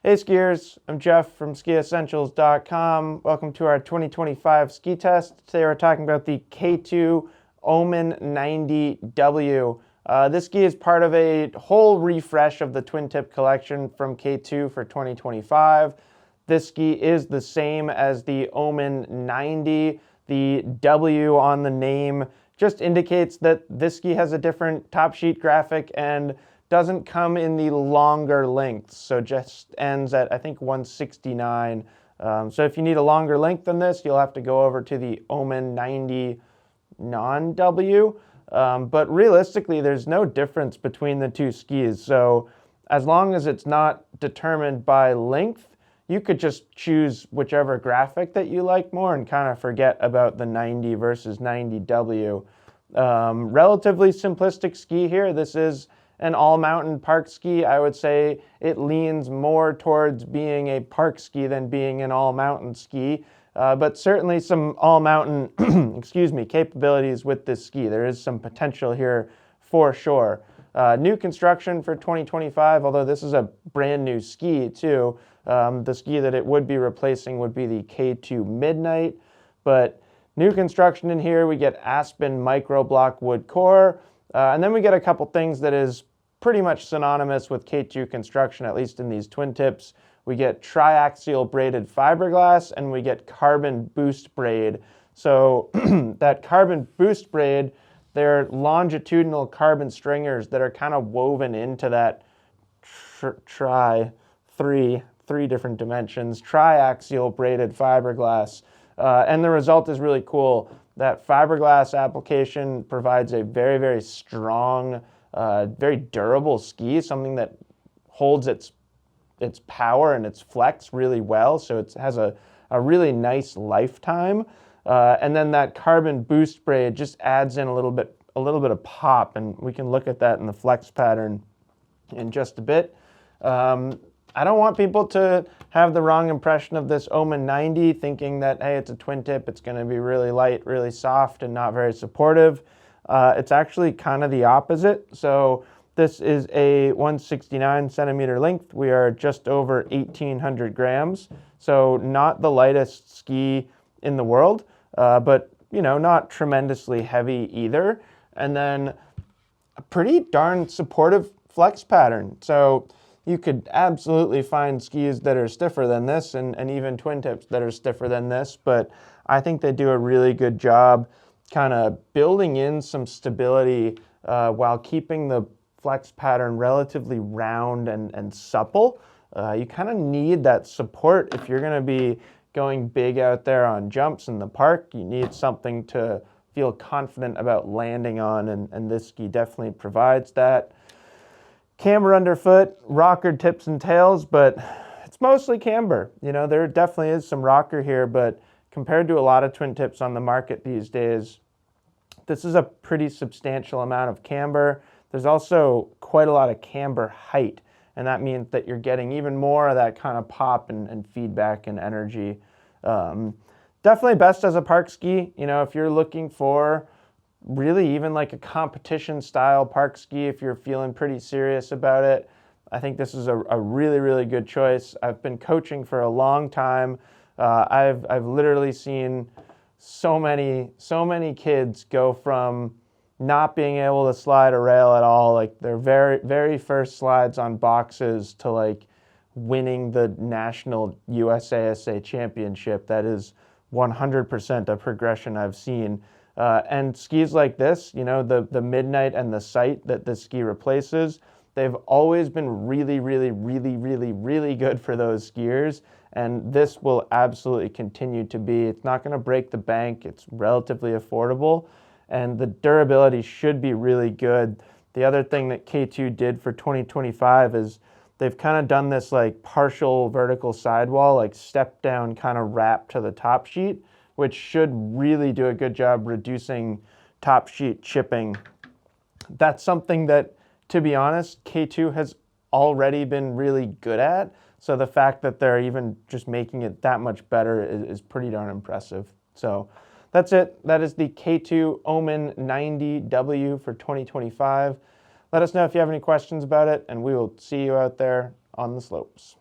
Hey skiers, I'm Jeff from skiessentials.com. Welcome to our 2025 ski test. Today we're talking about the K2 Omen 90W. This ski is part of a whole refresh of the twin tip collection from K2 for 2025. This ski is the same as the Omen 90. The W on the name just indicates that this ski has a different top sheet graphic and doesn't come in the longer lengths, so just ends at, I think, 169. So if you need a longer length than this, you'll have to go over to the Omen 90 non-W. But realistically, there's no difference between the two skis. So as long as it's not determined by length, you could just choose whichever graphic that you like more and kind of forget about the 90 versus 90W. Relatively simplistic ski here. This is an all-mountain park ski. I would say it leans more towards being a park ski than being an all-mountain ski, but certainly some all-mountain capabilities with this ski. There is some potential here for sure. New construction for 2025, although this is a brand new ski too. The ski that it would be replacing would be the K2 Midnight, but new construction in here. We get Aspen microblock wood core. And then we get a couple things that is pretty much synonymous with K2 construction, at least in these twin tips. We get triaxial braided fiberglass and we get carbon boost braid. So that carbon boost braid, they're longitudinal carbon stringers that are kind of woven into that three different dimensions, triaxial braided fiberglass. And the result is really cool. That fiberglass application provides a very, very strong, very durable ski, something that holds its power and its flex really well. So it has a really nice lifetime. And then that carbon boost braid just adds in a little bit of pop, and we can look at that in the flex pattern in just a bit. I don't want people to have the wrong impression of this Omen 90, thinking that, hey, it's a twin tip, it's going to be really light, really soft, and not very supportive. It's actually kind of the opposite. So this is a 169 centimeter length. We are just over 1,800 grams. So not the lightest ski in the world, but not tremendously heavy either. And then a pretty darn supportive flex pattern. So you could absolutely find skis that are stiffer than this and even twin tips that are stiffer than this, but I think they do a really good job kind of building in some stability while keeping the flex pattern relatively round and supple. You kind of need that support if you're going to be going big out there on jumps in the park. You need something to feel confident about landing on, and this ski definitely provides that. Camber underfoot, rocker tips and tails, but it's mostly camber. There definitely is some rocker here, but compared to a lot of twin tips on the market these days, this is a pretty substantial amount of camber. There's also quite a lot of camber height, and that means that you're getting even more of that kind of pop and feedback and energy. Definitely best as a park ski. If you're looking for really even like a competition style park ski, if you're feeling pretty serious about it, I think this is a really, really good choice. I've been coaching for a long time. I've literally seen so many kids go from not being able to slide a rail at all, like their very, very first slides on boxes, to like winning the national USASA championship. That is 100% a progression I've seen. And skis like this, the Midnight and the Sight that this ski replaces, they've always been really, really, really, really, really good for those skiers. And this will absolutely continue to be. It's not going to break the bank. It's relatively affordable. And the durability should be really good. The other thing that K2 did for 2025 is they've kind of done this like partial vertical sidewall, like step down kind of wrap to the top sheet, which should really do a good job reducing top sheet chipping. That's something that, to be honest, K2 has already been really good at. So the fact that they're even just making it that much better is pretty darn impressive. So that's it. That is the K2 Omen 90W for 2025. Let us know if you have any questions about it, and we will see you out there on the slopes.